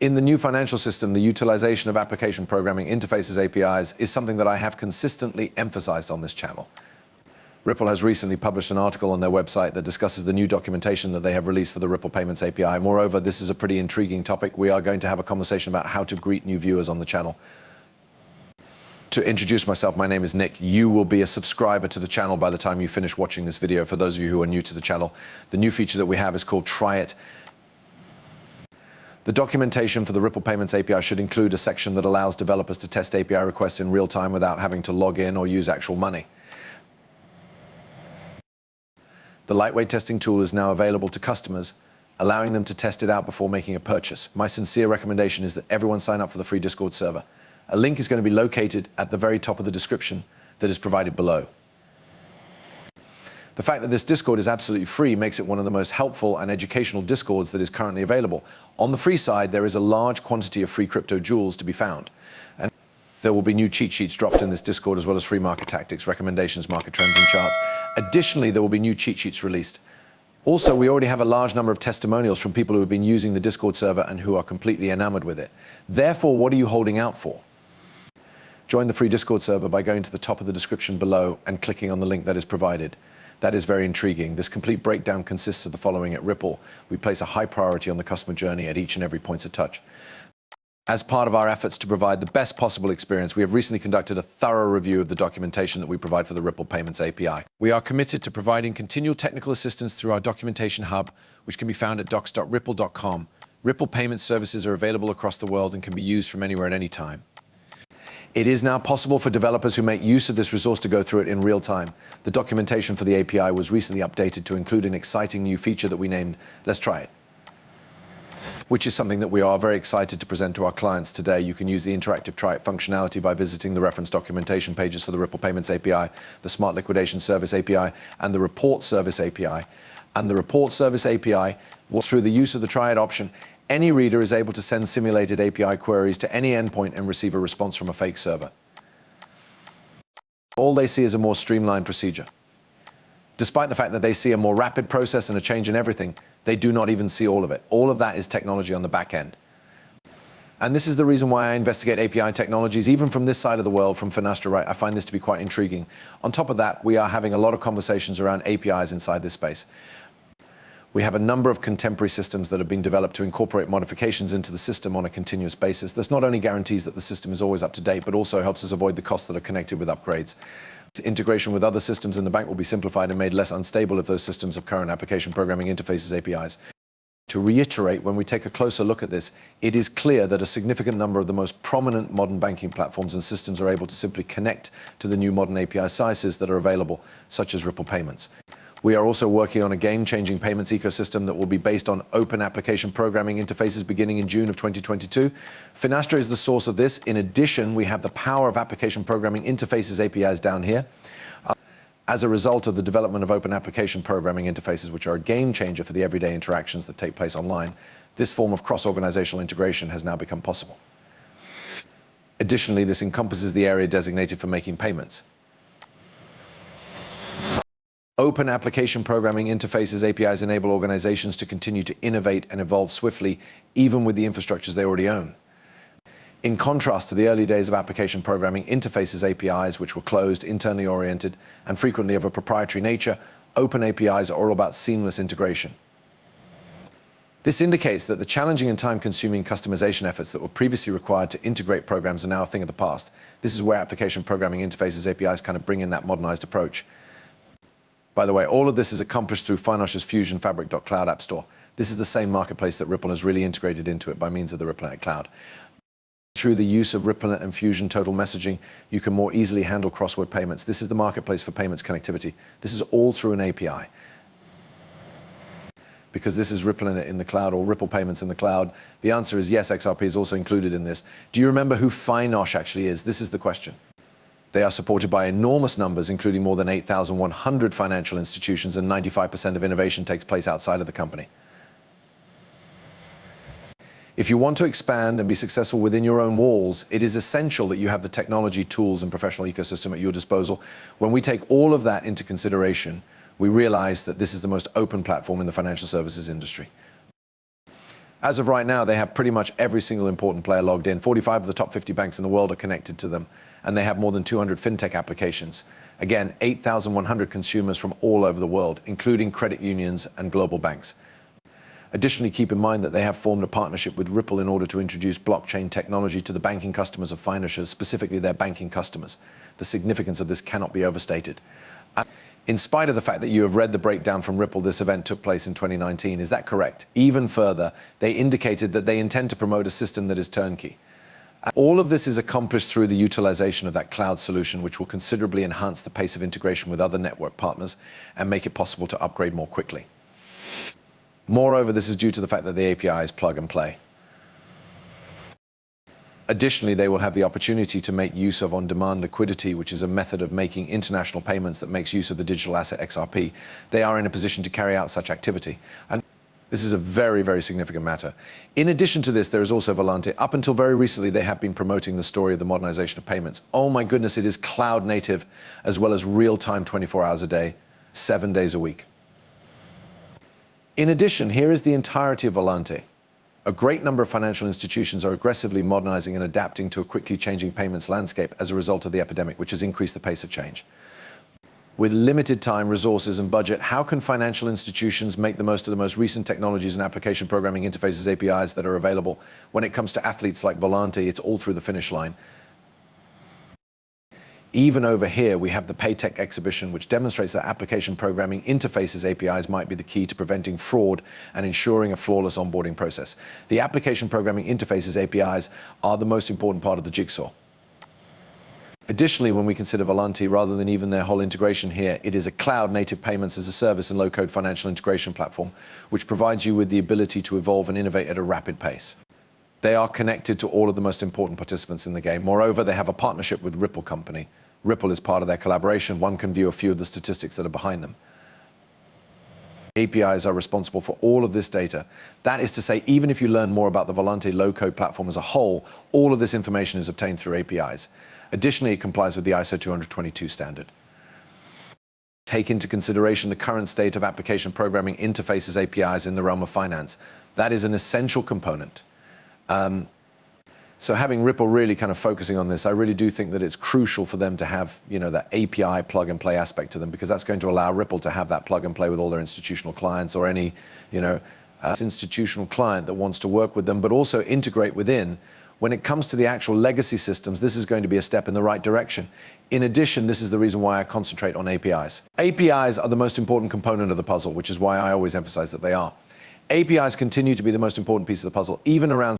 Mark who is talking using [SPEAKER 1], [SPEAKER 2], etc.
[SPEAKER 1] In the new financial system, the utilization of application programming interfaces APIs is something that I have consistently emphasized on this channel. Ripple has recently published an article on their website that discusses the new documentation that they have released for the Ripple Payments API. Moreover, this is a pretty intriguing topic. We are going to have a conversation about how to greet new viewers on the channel. To introduce myself, my name is Nick. You will be a subscriber to the channel by the time you finish watching this video. For those of you who are new to the channel, the new feature that we have is called Try It. The documentation for the Ripple Payments API should include a section that allows developers to test API requests in real time without having to log in or use actual money. The lightweight testing tool is now available to customers, allowing them to test it out before making a purchase. My sincere recommendation is that everyone sign up for the free Discord server. A link is going to be located at the very top of the description that is provided below. The fact that this Discord is absolutely free makes it one of the most helpful and educational Discords that is currently available. On the free side, there is a large quantity of free crypto jewels to be found. And there will be new cheat sheets dropped in this Discord, as well as free market tactics, recommendations, market trends, and charts. Additionally, there will be new cheat sheets released. Also, we already have a large number of testimonials from people who have been using the Discord server and who are completely enamored with it. Therefore, what are you holding out for? Join the free Discord server by going to the top of the description below and clicking on the link that is provided. That is very intriguing. This complete breakdown consists of the following. At Ripple, we place a high priority on the customer journey at each and every point of touch. As part of our efforts to provide the best possible experience, we have recently conducted a thorough review of the documentation that we provide for the Ripple Payments API. We are committed to providing continual technical assistance through our documentation hub, which can be found at docs.ripple.com. Ripple Payments services are available across the world and can be used from anywhere at any time. It is now possible for developers who make use of this resource to go through it in real time. The documentation for the API was recently updated to include an exciting new feature that we named Let's Try It, which is something that we are very excited to present to our clients today. You can use the interactive Try It functionality by visiting the reference documentation pages for the Ripple Payments API, the Smart Liquidation Service API, and the Report Service API. And the Report Service API, through the use of the Try It option, any reader is able to send simulated API queries to any endpoint and receive a response from a fake server. All they see is a more streamlined procedure. Despite the fact that they see a more rapid process and a change in everything, they do not even see all of it. All of that is technology on the back end. And this is the reason why I investigate API technologies, even from this side of the world, from Finastra, right? I find this to be quite intriguing. On top of that, we are having a lot of conversations around APIs inside this space. We have a number of contemporary systems that are being developed to incorporate modifications into the system on a continuous basis. This not only guarantees that the system is always up to date, but also helps us avoid the costs that are connected with upgrades. Integration with other systems in the bank will be simplified and made less unstable if those systems have current application programming interfaces APIs. To reiterate, when we take a closer look at this, it is clear that a significant number of the most prominent modern banking platforms and systems are able to simply connect to the new modern API sizes that are available, such as Ripple Payments. We are also working on a game-changing payments ecosystem that will be based on open application programming interfaces beginning in June of 2022. Finastra is the source of this. In addition, we have the power of application programming interfaces APIs down here. As a result of the development of open application programming interfaces, which are a game changer for the everyday interactions that take place online, this form of cross-organizational integration has now become possible. Additionally, this encompasses the area designated for making payments. Open application programming interfaces APIs enable organizations to continue to innovate and evolve swiftly, even with the infrastructures they already own. In contrast to the early days of application programming interfaces APIs, which were closed, internally oriented, and frequently of a proprietary nature, open APIs are all about seamless integration. This indicates that the challenging and time-consuming customization efforts that were previously required to integrate programs are now a thing of the past. This is where application programming interfaces APIs kind of bring in that modernized approach. By the way, all of this is accomplished through Finosh's Fusion Fabric.Cloud App Store. This is the same marketplace that Ripple has really integrated into it by means of the RippleNet Cloud. Through the use of RippleNet and Fusion Total Messaging, you can more easily handle cross-border payments. This is the marketplace for payments connectivity. This is all through an API. Because this is RippleNet in the cloud or Ripple Payments in the cloud, the answer is yes, XRP is also included in this. Do you remember who Finosh actually is? This is the question. They are supported by enormous numbers, including more than 8,100 financial institutions, and 95% of innovation takes place outside of the company. If you want to expand and be successful within your own walls, it is essential that you have the technology, tools, and professional ecosystem at your disposal. When we take all of that into consideration, we realize that this is the most open platform in the financial services industry. As of right now, they have pretty much every single important player logged in. 45 of the top 50 banks in the world are connected to them, and they have more than 200 fintech applications. Again, 8,100 consumers from all over the world, including credit unions and global banks. Additionally, keep in mind that they have formed a partnership with Ripple in order to introduce blockchain technology to the banking customers of financiers, specifically their banking customers. The significance of this cannot be overstated. In spite of the fact that you have read the breakdown from Ripple, this event took place in 2019. Is that correct? Even further, they indicated that they intend to promote a system that is turnkey. All of this is accomplished through the utilization of that cloud solution, which will considerably enhance the pace of integration with other network partners and make it possible to upgrade more quickly. Moreover, this is due to the fact that the API is plug and play. Additionally, they will have the opportunity to make use of on-demand liquidity, which is a method of making international payments that makes use of the digital asset XRP. They are in a position to carry out such activity. And this is a very, very significant matter. In addition to this, there is also Volante. Up until very recently, they have been promoting the story of the modernization of payments. Oh my goodness, it is cloud native, as well as real-time 24 hours a day, 7 days a week. In addition, here is the entirety of Volante. A great number of financial institutions are aggressively modernizing and adapting to a quickly changing payments landscape as a result of the epidemic, which has increased the pace of change. With limited time, resources, and budget, how can financial institutions make the most of the most recent technologies and application programming interfaces, APIs that are available? When it comes to athletes like Volante, it's all through the finish line. Even over here, we have the Paytech exhibition, which demonstrates that application programming interfaces APIs might be the key to preventing fraud and ensuring a flawless onboarding process. The application programming interfaces APIs are the most important part of the jigsaw. Additionally, when we consider Volante, rather than even their whole integration here, it is a cloud-native payments as a service and low-code financial integration platform, which provides you with the ability to evolve and innovate at a rapid pace. They are connected to all of the most important participants in the game. Moreover, they have a partnership with Ripple Company. Ripple is part of their collaboration. One can view a few of the statistics that are behind them. APIs are responsible for all of this data. That is to say, even if you learn more about the Volante low-code platform as a whole, all of this information is obtained through APIs. Additionally, it complies with the ISO 222 standard. Take into consideration the current state of application programming interfaces APIs in the realm of finance. That is an essential component. So having Ripple really kind of focusing on this, I really do think that it's crucial for them to have, that API plug and play aspect to them, because that's going to allow Ripple to have that plug and play with all their institutional clients or any, institutional client that wants to work with them, but also integrate within. When it comes to the actual legacy systems, this is going to be a step in the right direction. In addition, this is the reason why I concentrate on APIs. APIs are the most important component of the puzzle, which is why I always emphasize that they are. APIs continue to be the most important piece of the puzzle, even around